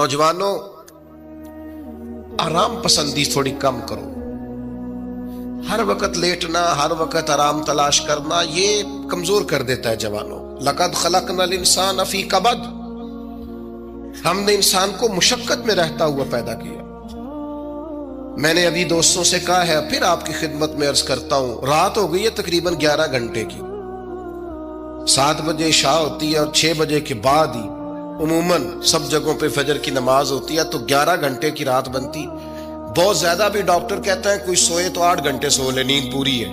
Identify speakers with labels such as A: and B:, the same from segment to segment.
A: نوجوانوں، آرام پسندی تھوڑی کم کرو۔ ہر وقت لیٹنا، ہر وقت آرام تلاش کرنا، یہ کمزور کر دیتا ہے جوانوں۔ لقد خلقنا الانسان فی کبد، ہم نے انسان کو مشقت میں رہتا ہوا پیدا کیا۔ میں نے ابھی دوستوں سے کہا ہے، پھر آپ کی خدمت میں عرض کرتا ہوں، رات ہو گئی ہے تقریباً 11 گھنٹے کی، 7 بجے عشاء ہوتی ہے اور 6 بجے کے بعد ہی عموماً سب جگہوں پہ فجر کی نماز ہوتی ہے، تو 11 گھنٹے کی رات بنتی۔ بہت زیادہ بھی ڈاکٹر کہتا ہے کوئی سوئے تو 8 گھنٹے سو لے، نیند پوری ہے۔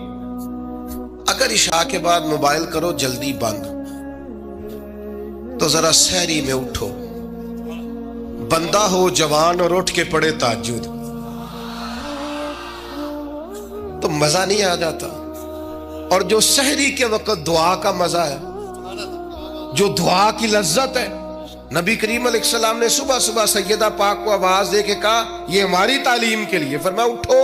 A: اگر عشاء کے بعد موبائل کرو جلدی بند، تو ذرا سحری میں اٹھو، بندہ ہو جوان اور اٹھ کے پڑھے تہجد، تو مزہ نہیں آ جاتا۔ اور جو سحری کے وقت دعا کا مزہ ہے، جو دعا کی لذت ہے، نبی کریم علیہ السلام نے صبح صبح سیدہ پاک کو آواز دے کے کہا، یہ ہماری تعلیم کے لیے، فرمایا اٹھو،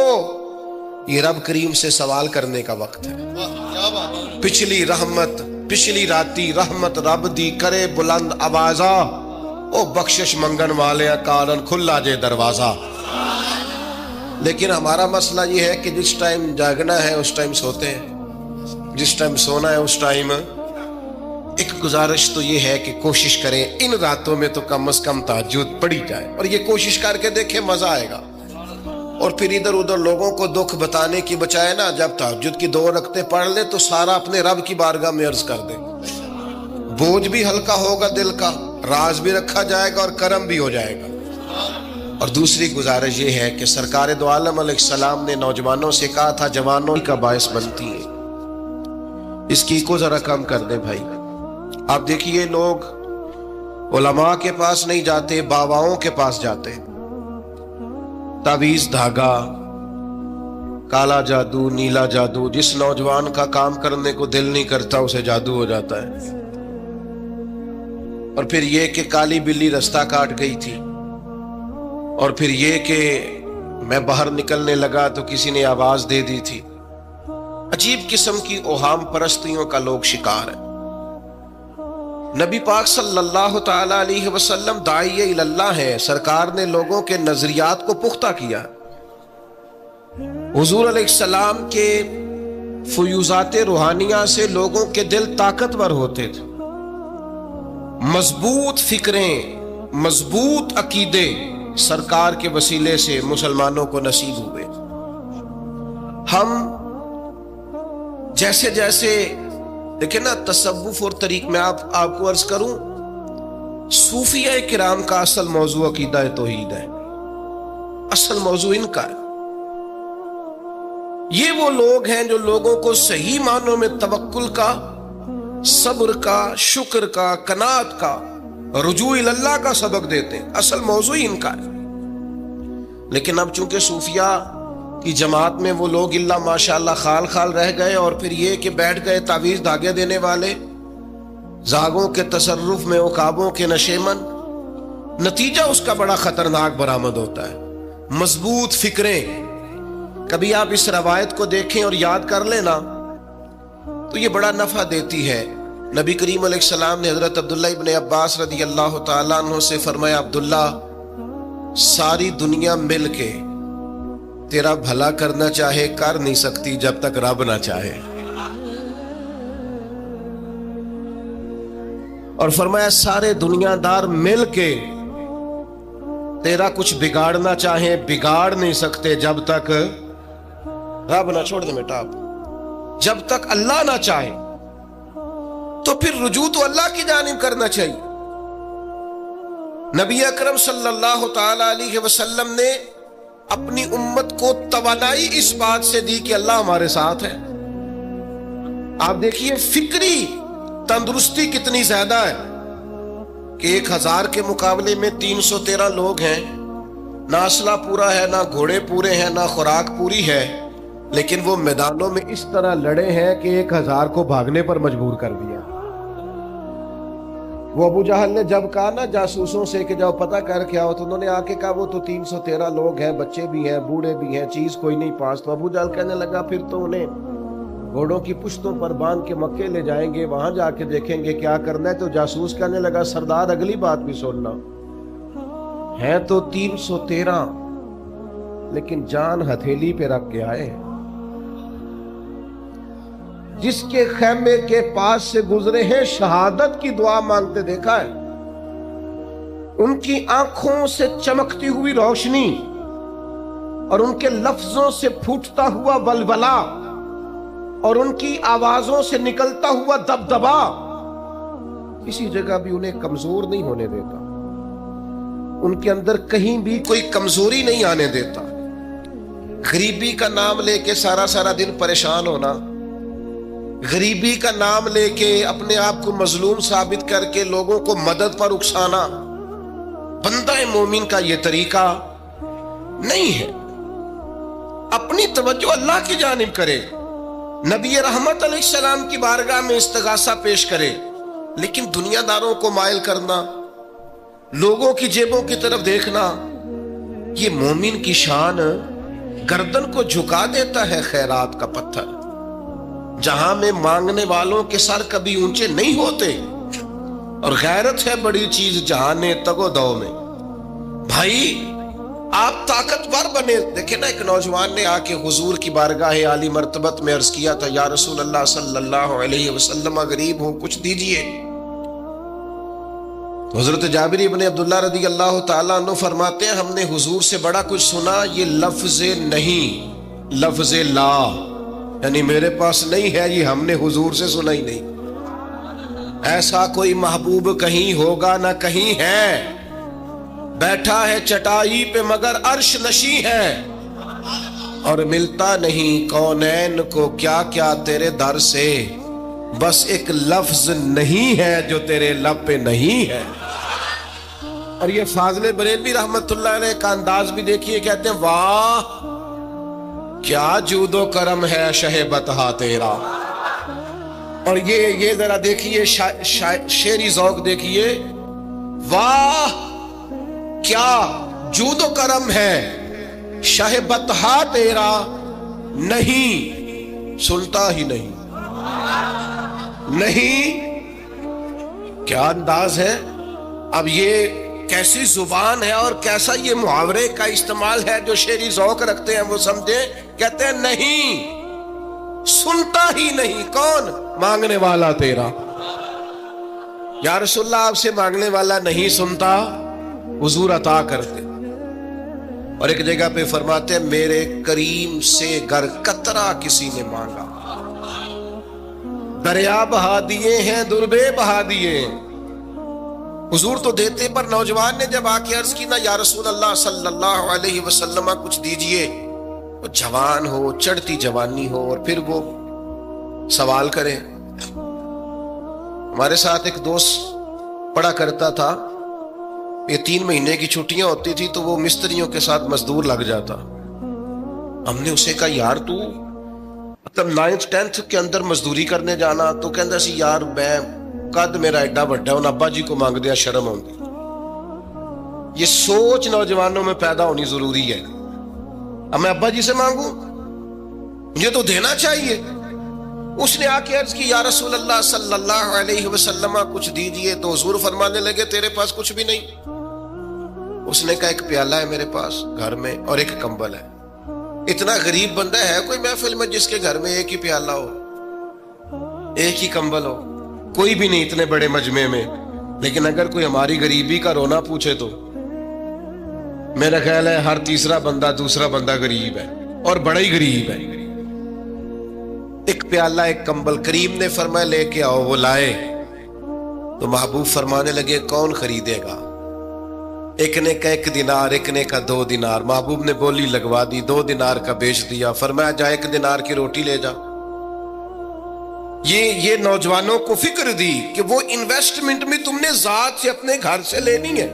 A: یہ رب کریم سے سوال کرنے کا وقت ہے۔ پچھلی رحمت، پچھلی راتی رحمت رب دی کرے بلند آوازہ، او بخشش منگن والے کارن کھلا جے دروازہ۔ لیکن ہمارا مسئلہ یہ ہے کہ جس ٹائم جاگنا ہے اس ٹائم سوتے ہیں، جس ٹائم سونا ہے اس ٹائم۔ ایک گزارش تو یہ ہے کہ کوشش کریں ان راتوں میں تو کم از کم تہجد پڑھی جائے، اور یہ کوشش کر کے دیکھیں مزہ آئے گا۔ اور پھر ادھر ادھر لوگوں کو دکھ بتانے کی بجائے نا، جب تہجد کی 2 رکعتیں پڑھ لے تو سارا اپنے رب کی بارگاہ میں عرض کر دے، بوجھ بھی ہلکا ہوگا دل کا، راز بھی رکھا جائے گا اور کرم بھی ہو جائے گا۔ اور دوسری گزارش یہ ہے کہ سرکار دو عالم علیہ السلام نے نوجوانوں سے کہا تھا، جوانوں کا باعث بنتی ہے، اس کی کو ذرا کم کر دے بھائی۔ آپ دیکھیے لوگ علماء کے پاس نہیں جاتے، باباؤں کے پاس جاتے، تعویذ دھاگا، کالا جادو، نیلا جادو، جس نوجوان کا کام کرنے کو دل نہیں کرتا اسے جادو ہو جاتا ہے۔ اور پھر یہ کہ کالی بلی رستہ کاٹ گئی تھی، اور پھر یہ کہ میں باہر نکلنے لگا تو کسی نے آواز دے دی تھی۔ عجیب قسم کی اوہام پرستیوں کا لوگ شکار ہیں۔ نبی پاک صلی اللہ تعالی علیہ وسلم داعی اللہ ہے، سرکار نے لوگوں کے نظریات کو پختہ کیا۔ حضور علیہ السلام کے فیوزات روحانیہ سے لوگوں کے دل طاقتور ہوتے تھے، مضبوط فکریں، مضبوط عقیدے سرکار کے وسیلے سے مسلمانوں کو نصیب ہوئے۔ ہم جیسے جیسے دیکھیں نا، تصوف اور طریق میں آپ کو عرض کروں، صوفیہ کرام کا اصل موضوع عقیدہ توحید ہے، اصل موضوع ان کا ہے۔ یہ وہ لوگ ہیں جو لوگوں کو صحیح معنوں میں توکل کا، صبر کا، شکر کا، قناعت کا، رجوع اللہ کا سبق دیتے ہیں، اصل موضوع ان کا ہے۔ لیکن اب چونکہ صوفیہ کی جماعت میں وہ لوگ اللہ ماشاءاللہ خال خال رہ گئے، اور پھر یہ کہ بیٹھ گئے تعویذ دھاگے دینے والے، زاغوں کے تصرف میں عقابوں کے نشے من، نتیجہ اس کا بڑا خطرناک برآمد ہوتا ہے۔ مضبوط فکریں، کبھی آپ اس روایت کو دیکھیں اور یاد کر لینا تو یہ بڑا نفع دیتی ہے۔ نبی کریم علیہ السلام نے حضرت عبداللہ ابن عباس رضی اللہ تعالیٰ عنہ سے فرمایا، عبداللہ، ساری دنیا مل کے تیرا بھلا کرنا چاہے کر نہیں سکتی جب تک رب نہ چاہے۔ اور فرمایا سارے دنیا دار مل کے تیرا کچھ بگاڑنا چاہے بگاڑ نہیں سکتے جب تک رب نہ، چھوڑ دے بیٹا، جب تک اللہ نہ چاہے۔ تو پھر رجوع تو اللہ کی جانب کرنا چاہیے۔ نبی اکرم صلی اللہ تعالی علیہ وسلم نے اپنی امت کو توانائی اس بات سے دی کہ اللہ ہمارے ساتھ ہے۔ آپ دیکھیے فکری تندرستی کتنی زیادہ ہے کہ 1000 کے مقابلے میں 313 لوگ ہیں، نہ اسلحہ پورا ہے، نہ گھوڑے پورے ہیں، نہ خوراک پوری ہے، لیکن وہ میدانوں میں اس طرح لڑے ہیں کہ 1000 کو بھاگنے پر مجبور کر دیا۔ وہ ابو جہل نے جب کہا نا جاسوسوں سے کہ جاؤ پتہ کر کے آؤ، تو انہوں نے آ کے کہا وہ تو 313 لوگ ہیں، بچے بھی ہیں، بوڑھے بھی ہیں، چیز کوئی نہیں پاس۔ تو ابو جہل کہنے لگا پھر تو انہیں گھوڑوں کی پشتوں پر باندھ کے مکے لے جائیں گے، وہاں جا کے دیکھیں گے کیا کرنا ہے۔ تو جاسوس کہنے لگا سردار اگلی بات بھی سننا، ہے تو 313 لیکن جان ہتھیلی پہ رکھ کے آئے. جس کے خیمے کے پاس سے گزرے ہیں شہادت کی دعا مانگتے دیکھا ہے. ان کی آنکھوں سے چمکتی ہوئی روشنی اور ان کے لفظوں سے پھوٹتا ہوا ولولہ اور ان کی آوازوں سے نکلتا ہوا دبدبا کسی جگہ بھی انہیں کمزور نہیں ہونے دیتا. ان کے اندر کہیں بھی کوئی کمزوری نہیں آنے دیتا. غریبی کا نام لے کے سارا سارا دن پریشان ہونا، غریبی کا نام لے کے اپنے آپ کو مظلوم ثابت کر کے لوگوں کو مدد پر اکسانا بندہ مومن کا یہ طریقہ نہیں ہے. اپنی توجہ اللہ کی جانب کرے، نبی رحمت علیہ السلام کی بارگاہ میں استغاثہ پیش کرے، لیکن دنیا داروں کو مائل کرنا، لوگوں کی جیبوں کی طرف دیکھنا، یہ مومن کی شان گردن کو جھکا دیتا ہے. خیرات کا پتھر جہاں میں مانگنے والوں کے سر کبھی اونچے نہیں ہوتے، اور غیرت ہے بڑی چیز جہانے تگ و دو میں. بھائی آپ طاقتور بنے. دیکھیں نا، ایک نوجوان نے آ کے حضور کی بارگاہ عالی مرتبت میں عرض کیا تھا، یا رسول اللہ صلی اللہ علیہ وسلم غریب ہوں، کچھ دیجئے. حضرت جابر ابن عبداللہ رضی اللہ تعالیٰ عنہ فرماتے ہیں، ہم نے حضور سے بڑا کچھ سنا، یہ لفظ نہیں، لفظ لا، یعنی میرے پاس نہیں ہے، یہ ہم نے حضور سے سنا ہی نہیں. ایسا کوئی محبوب کہیں ہوگا نہ کہیں ہے، بیٹھا ہے چٹائی پہ مگر عرش نشیں ہے، اور ملتا نہیں کونین کو کیا کیا تیرے در سے، بس ایک لفظ نہیں ہے جو تیرے لب پہ نہیں ہے. اور یہ فاضل بریلوی رحمت اللہ علیہ کا انداز بھی دیکھیے، کہتے ہیں واہ کیا جود و کرم ہے شہ بطحا تیرا. اور یہ ذرا دیکھیے شعری ذوق دیکھیے، واہ کیا جود و کرم ہے شہ بطحا تیرا، نہیں سنتا ہی نہیں. نہیں، کیا انداز ہے. اب یہ کیسی زبان ہے اور کیسا یہ محاورے کا استعمال ہے. جو شعری ذوق رکھتے ہیں وہ سمجھے، کہتے ہیں نہیں سنتا ہی نہیں. کون؟ مانگنے والا تیرا. یا رسول اللہ آپ سے مانگنے والا نہیں سنتا، حضور عطا کرتے. اور ایک جگہ پہ فرماتے ہیں، میرے کریم سے گر قطرہ کسی نے مانگا، دریا بہا دیے ہیں دربے بہا دیے. حضور تو دیتے، پر نوجوان نے جب آ کے عرض کی نا، یا رسول اللہ صلی اللہ علیہ وسلم کچھ دیجئے، وہ جوان ہو، چڑھتی جوانی ہو، اور پھر وہ سوال کرے. ہمارے ساتھ ایک دوست پڑھا کرتا تھا، یہ 3 مہینے کی چھٹیاں ہوتی تھی تو وہ مستریوں کے ساتھ مزدور لگ جاتا. ہم نے اسے کہا، یار تو مطلب 9th 10th کے اندر مزدوری کرنے جانا، تو کہندا سی یار میں قد میرا ایڈا بڑا، ان ابا جی کو مانگ دیا شرم ہوندی. یہ سوچ نوجوانوں میں پیدا ہونی ضروری ہے. اب میں ابا جی سے مانگوں، مجھے تو دینا چاہیے. اس نے آ کے عرض کی، یا رسول اللہ صلی اللہ علیہ وسلم کچھ دیجئے. تو حضور فرمانے لگے، تیرے پاس کچھ بھی نہیں. اس نے کہا، ایک پیالہ ہے میرے پاس گھر میں اور ایک کمبل ہے. اتنا غریب بندہ ہے کوئی محفل میں جس کے گھر میں ایک ہی پیالہ ہو، ایک ہی کمبل ہو؟ کوئی بھی نہیں اتنے بڑے مجمع میں. لیکن اگر کوئی ہماری غریبی کا رونا پوچھے تو میرا خیال ہے ہر تیسرا بندہ دوسرا بندہ غریب ہے، اور بڑا ہی غریب ہے. ایک پیالہ ایک کمبل. کریم نے فرمایا لے کے آؤ. وہ لائے تو محبوب فرمانے لگے، کون خریدے گا؟ ایک نے کہا 1 دینار، ایک نے کہا 2 دینار. محبوب نے بولی لگوا دی، 2 دینار کا بیچ دیا. فرمایا جا 1 دینار کی روٹی لے جا. یہ نوجوانوں کو فکر دی کہ وہ انویسٹمنٹ میں تم نے ذات سے اپنے گھر سے لینی ہے.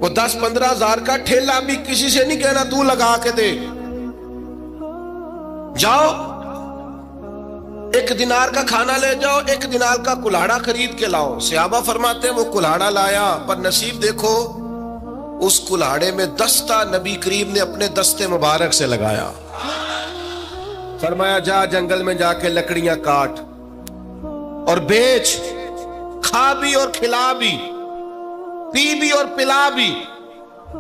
A: وہ 10-15 ہزار کا ٹھیلا بھی کسی سے نہیں کہنا تو لگا کے دے. جاؤ 1 دینار کا کھانا لے جاؤ، 1 دینار کا کلاڑا خرید کے لاؤ. صحابہ فرماتے ہیں وہ کلاڑا لایا، پر نصیب دیکھو اس کلاڑے میں دستہ نبی کریم نے اپنے دستے مبارک سے لگایا. فرمایا جا جنگل میں جا کے لکڑیاں کاٹ اور بیچ، کھا بھی اور کھلا بھی، پی بھی اور پلا بھی.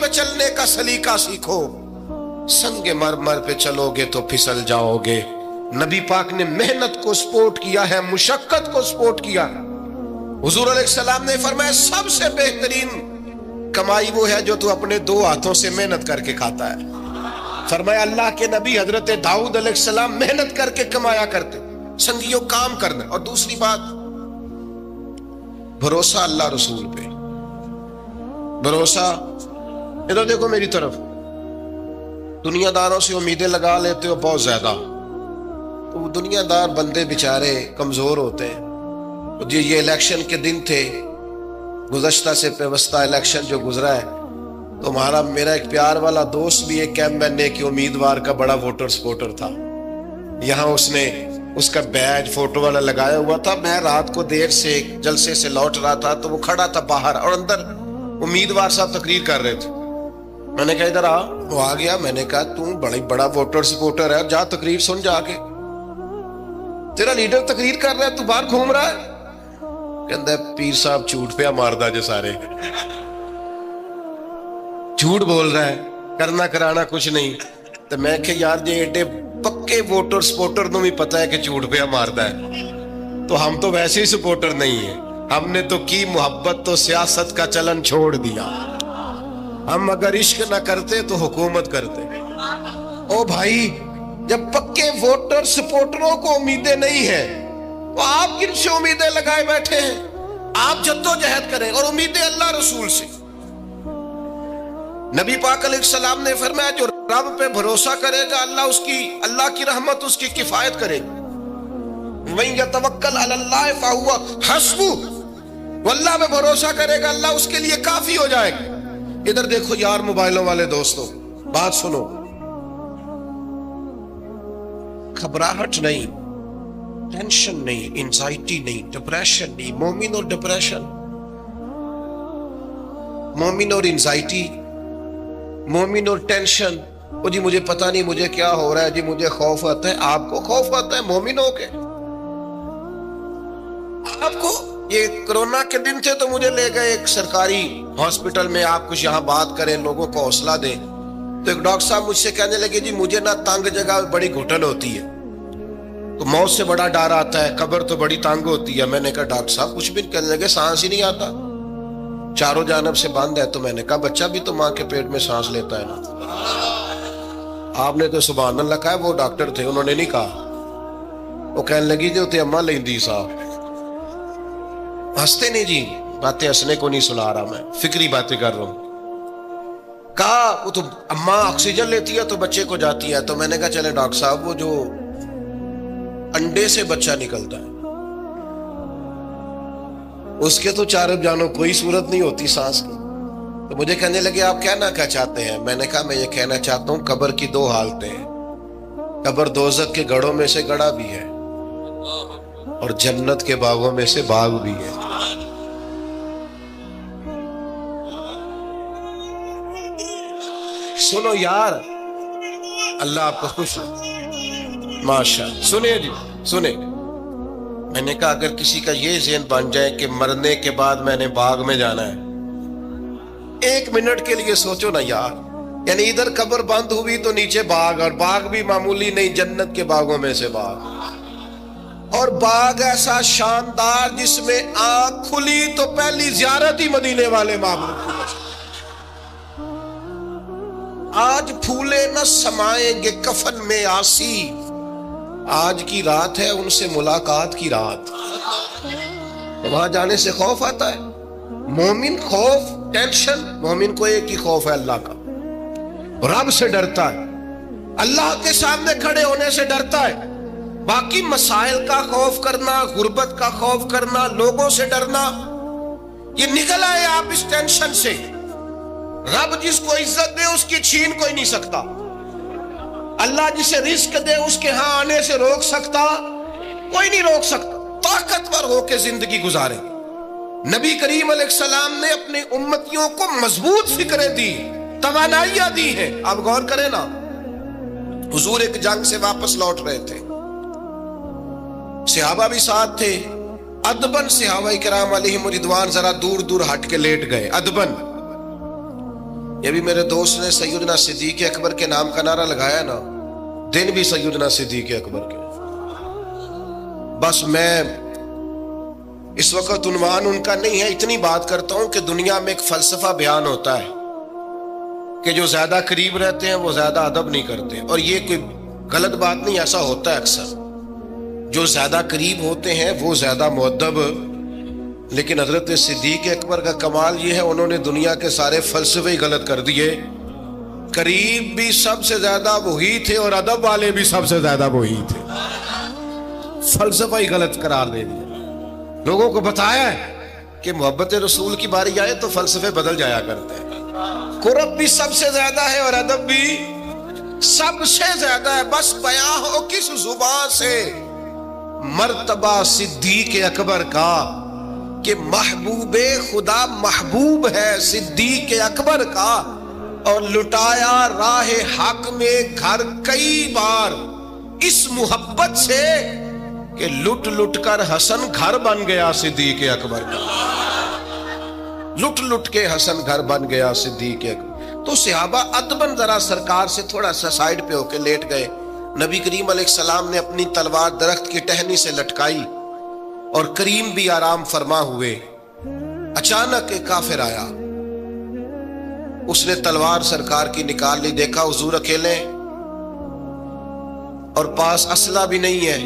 A: پہ چلنے کا سلیقہ سیکھو، سنگ مرمر پہ چلو گے تو پھسل جاؤ گے۔ نبی پاک نے محنت کو سپورٹ کیا ہے، مشقت کو سپورٹ کیا۔ حضور علیہ السلام نے فرمایا سب سے بہترین کمائی وہ ہے جو تو اپنے دو ہاتھوں سے محنت کر کے کھاتا ہے۔ فرمایا اللہ کے نبی حضرت داؤد علیہ السلام محنت کر کے کمایا کرتے۔ سنگیوں کام کرنا۔ اور دوسری بات، بھروسہ اللہ رسول پہ، بھروسہ۔ ادھر دیکھو میری طرف، دنیا داروں سے امیدیں لگا لیتے ہو بہت زیادہ، تو وہ دنیا دار بندے بیچارے کمزور ہوتے ہیں۔ یہ الیکشن کے دن تھے، گزشتہ سے پیوستہ الیکشن جو گزرا ہے، تو ہمارا میرا ایک پیار والا دوست بھی ایک ایم این اے کے امیدوار کا بڑا ووٹر سپورٹر تھا۔ یہاں اس نے اس کا بیج فوٹو والا لگایا ہوا تھا۔ میں رات کو دیر سے جلسے سے لوٹ رہا تھا تو وہ کھڑا تھا باہر، اور اندر امیدوار صاحب تقریر کر رہے تھے۔ میں نے کہا ادھر آ، وہ آ گیا۔ میں نے کہا تو بڑا ووٹر سپورٹر ہے، جا تقریر سن جا کے، تیرا لیڈر تقریر کر رہا ہے تو باہر گھوم رہا ہے۔ کہندا ہے پیر صاحب جھوٹ پہ ماردا جے، سارے جھوٹ بول رہا ہے، کرنا کرانا کچھ نہیں۔ تو میں کہ یار جی ایڈے پکے ووٹر سپورٹر نو بھی پتا ہے کہ جھوٹ پہ ماردا ہے، تو ہم تو ویسے ہی سپورٹر نہیں ہیں، ہم نے تو کی محبت تو سیاست کا چلن چھوڑ دیا۔ ہم اگر عشق نہ کرتے تو حکومت کرتے۔ او بھائی، جب پکے ووٹر سپورٹروں کو امیدیں نہیں ہیں تو آپ کن سے امیدیں لگائے بیٹھے ہیں؟ آپ جدوجہد کریں اور امیدیں اللہ رسول سے۔ نبی پاک علیہ السلام نے فرمایا جو رب پہ بھروسہ کرے گا اللہ کی رحمت اس کی کفایت کرے گی۔ وَإِن يَتَوَكَّلْ عَلَى اللَّهِ فَهُوَ حَسْبُهُ، وہ اللہ پہ بھروسہ کرے گا اللہ اس کے لیے کافی ہو جائے گا۔ ادھر دیکھو یار موبائلوں والے دوستوں، بات سنو، گھبراہٹ نہیں، ٹینشن نہیں، انزائٹی نہیں، ڈپریشن نہیں۔ مومن اور ڈپریشن، مومن اور انزائٹی، مومن اور ٹینشن، وہ جی مجھے پتہ نہیں مجھے کیا ہو رہا ہے، جی مجھے خوف آتا ہے۔ آپ کو خوف آتا ہے مومن ہو کے؟ آپ کو یہ کرونا کے دن تھے تو مجھے لے گئے ایک سرکاری ہاسپٹل میں، آپ کچھ یہاں بات کریں، لوگوں کو حوصلہ دیں، تو ایک ڈاکٹر صاحب مجھ سے کہنے لگے جی مجھے نہ تنگ جگہ بڑی گھٹن ہوتی ہے، تو موت سے بڑا ڈر آتا ہے، قبر تو بڑی تنگ ہوتی ہے۔ میں نے کہا ڈاکٹر صاحب کچھ بھی نہیں۔ کہنے لگے سانس ہی نہیں آتا، چاروں جانب سے بند ہے۔ تو میں نے کہا بچہ بھی تو ماں کے پیٹ میں سانس لیتا ہے نا۔ آپ نے تو سبحان اللہ کہا، وہ ڈاکٹر تھے، انہوں نے نہیں کہا۔ وہ کہنے لگی جو تے اماں لیندی صاحب، ہنستے نہیں جی، باتیں ہنسنے کو نہیں سنا رہا، میں فکری باتیں کر رہا ہوں۔ کہا وہ تو اماں آکسیجن لیتی ہے تو بچے کو جاتی ہے۔ تو میں نے کہا چلے ڈاکٹر صاحب وہ جو انڈے سے بچہ نکلتا ہے اس کے تو چارب جانو کوئی صورت نہیں ہوتی سانس کی۔ تو مجھے کہنے لگے آپ کہنا کیا چاہتے ہیں؟ میں نے کہا میں یہ کہنا چاہتا ہوں قبر کی دو حالتیں ہیں، قبر دوزخ کے گڑھوں میں سے گڑھا بھی ہے اور جنت کے باغوں میں سے باغ بھی ہے۔ سنو یار، اللہ آپ کو خوش ماشاء اللہ۔ سنیں جی سنیں، میں نے کہا اگر کسی کا یہ ذہن بن جائے کہ مرنے کے بعد میں نے باغ میں جانا ہے، ایک منٹ کے لیے سوچو نا یار، یعنی ادھر قبر بند ہوئی تو نیچے باغ، اور باغ بھی معمولی نہیں، جنت کے باغوں میں سے باغ، اور باغ ایسا شاندار جس میں آنکھ کھلی تو پہلی زیارت ہی مدینے والے معبود کی۔ آج پھولے نہ سمائیں گے کفن میں آسی، آج کی رات ہے ان سے ملاقات کی رات۔ وہاں جانے سے خوف آتا ہے؟ مومن خوف ٹینشن، مومن کو ایک ہی خوف ہے اللہ کا، رب سے ڈرتا ہے، اللہ کے سامنے کھڑے ہونے سے ڈرتا ہے۔ باقی مسائل کا خوف کرنا، غربت کا خوف کرنا، لوگوں سے ڈرنا، یہ نکل آئے آپ اس ٹینشن سے۔ رب جس کو عزت دے اس کی چھین کوئی نہیں سکتا، اللہ جسے رزق دے اس کے ہاں آنے سے روک سکتا کوئی نہیں روک سکتا۔ طاقتور ہو کے زندگی گزارے۔ نبی کریم علیہ السلام نے اپنی امتیوں کو مضبوط فکریں دی، توانائیاں دی ہیں۔ آپ غور کریں نا، حضور ایک جنگ سے واپس لوٹ رہے تھے، صحابہ بھی ساتھ تھے، ادبن صحابہ کرام علیہم رضوان ذرا دور دور ہٹ کے لیٹ گئے، ادبن یہ بھی میرے دوست نے سیدنا صدیق اکبر کے نام کا نعرہ لگایا نا، دن بھی سیدنا صدیق اکبر کے۔ بس میں اس وقت عنوان ان کا نہیں ہے، اتنی بات کرتا ہوں کہ دنیا میں ایک فلسفہ بیان ہوتا ہے کہ جو زیادہ قریب رہتے ہیں وہ زیادہ ادب نہیں کرتے، اور یہ کوئی غلط بات نہیں، ایسا ہوتا ہے اکثر، جو زیادہ قریب ہوتے ہیں وہ زیادہ مؤدب۔ لیکن حضرت صدیق اکبر کا کمال یہ ہے، انہوں نے دنیا کے سارے فلسفے ہی غلط کر دیے، قریب بھی سب سے زیادہ وہی تھے اور ادب والے بھی سب سے زیادہ وہی تھے، فلسفہ ہی غلط قرار دے دیا۔ لوگوں کو بتایا ہے کہ محبت رسول کی باری آئے تو فلسفے بدل جایا کرتے ہیں، قرب بھی سب سے زیادہ ہے اور ادب بھی سب سے زیادہ ہے، بس بیان ہو کس زبان سے مرتبہ صدیق اکبر کا کہ محبوب خدا محبوب ہے صدیق اکبر کا، اور لٹایا راہ حق میں گھر کئی بار اس محبت سے کہ لٹ لٹ کر حسن گھر بن گیا صدیق اکبر کا، لٹ لٹ کے حسن گھر بن گیا صدیق اکبر۔ تو صحابہ ادباً ذرا سرکار سے تھوڑا سا سائیڈ پہ ہو کے لیٹ گئے، نبی کریم علیہ السلام نے اپنی تلوار درخت کی ٹہنی سے لٹکائی اور کریم بھی آرام فرما ہوئے۔ اچانک ایک کافر آیا، اس نے تلوار سرکار کی نکال لی، دیکھا حضور اکیلے اور پاس اسلحہ بھی نہیں ہے،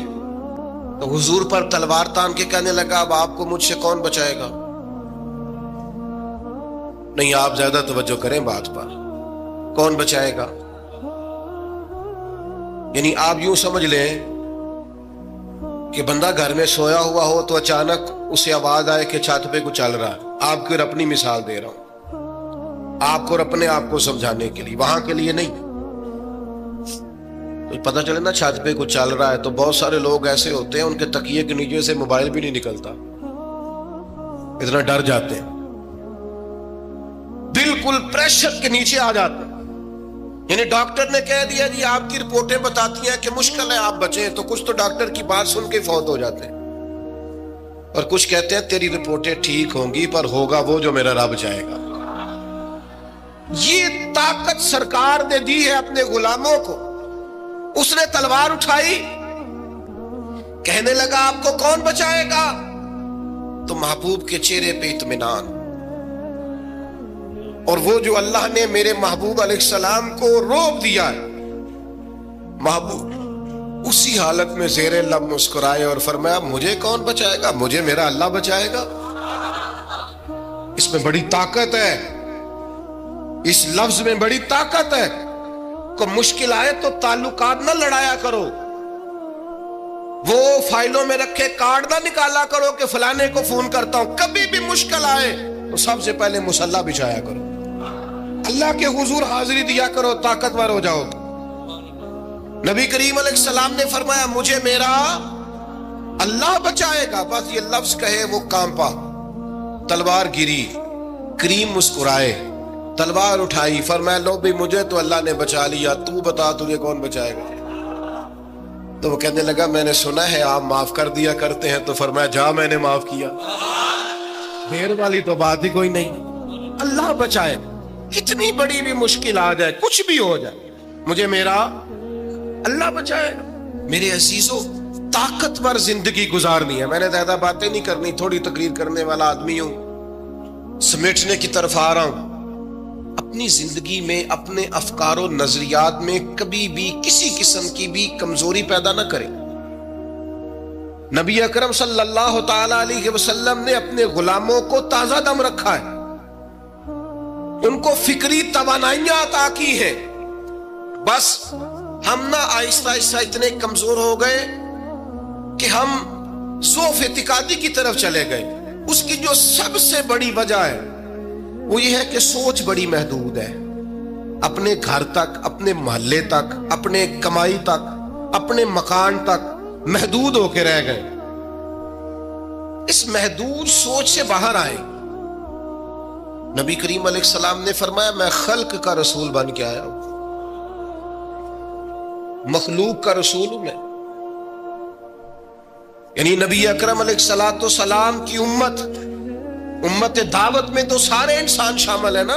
A: تو حضور پر تلوار تان کے کہنے لگا اب آپ کو مجھ سے کون بچائے گا؟ نہیں، آپ زیادہ توجہ کریں بات پر، کون بچائے گا؟ یعنی آپ یوں سمجھ لیں کہ بندہ گھر میں سویا ہوا ہو تو اچانک اسے آواز آئے کہ چھت پہ کچھ چل رہا ہے۔ آپ کو اپنی مثال دے رہا ہوں، آپ کو اپنے آپ کو سمجھانے کے لیے، وہاں کے لیے نہیں۔ تو پتہ چلے نا چھت پہ کچھ چل رہا ہے تو بہت سارے لوگ ایسے ہوتے ہیں ان کے تکیے کے نیچے سے موبائل بھی نہیں نکلتا، اتنا ڈر جاتے ہیں، بالکل پریشر کے نیچے آ جاتے ہیں۔ یعنی ڈاکٹر نے کہہ دیا جی آپ کی رپورٹیں بتاتی ہیں کہ مشکل ہے آپ بچیں، تو کچھ تو ڈاکٹر کی بات سن کے فوت ہو جاتے ہیں، اور کچھ کہتے ہیں تیری رپورٹیں ٹھیک ہوں گی پر ہوگا وہ جو میرا رب چاہے گا۔ یہ طاقت سرکار نے دی ہے اپنے غلاموں کو۔ اس نے تلوار اٹھائی، کہنے لگا آپ کو کون بچائے گا؟ تو محبوب کے چہرے پہ اطمینان، اور وہ جو اللہ نے میرے محبوب علیہ السلام کو روب دیا ہے، محبوب اسی حالت میں زیر لب مسکرائے اور فرمایا مجھے کون بچائے گا؟ مجھے میرا اللہ بچائے گا۔ اس میں بڑی طاقت ہے، اس لفظ میں بڑی طاقت ہے۔ کو مشکل آئے تو تعلقات نہ لڑایا کرو، وہ فائلوں میں رکھے کارڈ نہ نکالا کرو کہ فلانے کو فون کرتا ہوں۔ کبھی بھی مشکل آئے تو سب سے پہلے مصلی بچھایا کرو، اللہ کے حضور حاضری دیا کرو، طاقتور ہو جاؤ۔ نبی کریم علیہ السلام نے فرمایا مجھے میرا اللہ بچائے گا، بس یہ لفظ کہے وہ کانپا، تلوار گری، کریم مسکرائے، تلوار اٹھائی، فرمایا لو بھی مجھے تو اللہ نے بچا لیا، تو بتا تجھے کون بچائے گا؟ تو وہ کہنے لگا میں نے سنا ہے آپ معاف کر دیا کرتے ہیں، تو فرمایا جا میں نے معاف کیا، دیر والی تو بات ہی کوئی نہیں، اللہ بچائے۔ اتنی بڑی بھی مشکل آ جائے، کچھ بھی ہو جائے، مجھے میرا اللہ بچائے گا۔ میرے عزیزوں، طاقتور زندگی گزارنی ہے۔ میں نے زیادہ باتیں نہیں کرنی، تھوڑی تقریر کرنے والا آدمی ہوں، سمیٹنے کی طرف آ رہا ہوں۔ اپنی زندگی میں اپنے افکار و نظریات میں کبھی بھی کسی قسم کی بھی کمزوری پیدا نہ کریں۔ نبی اکرم صلی اللہ تعالی علیہ وسلم نے اپنے غلاموں کو تازہ دم رکھا ہے، ان کو فکری توانائیاں عطا کی ہیں، بس ہم نہ آہستہ آہستہ اتنے کمزور ہو گئے کہ ہم ضعف اعتقادی کی طرف چلے گئے۔ اس کی جو سب سے بڑی وجہ ہے وہ یہ ہے کہ سوچ بڑی محدود ہے، اپنے گھر تک، اپنے محلے تک، اپنے کمائی تک، اپنے مکان تک محدود ہو کے رہ گئے۔ اس محدود سوچ سے باہر آئے۔ نبی کریم علیہ السلام نے فرمایا میں خلق کا رسول بن کے آیا ہوں، مخلوق کا رسول ہوں میں۔ یعنی نبی اکرم علیہ السلام کی امت دعوت میں تو سارے انسان شامل ہیں نا،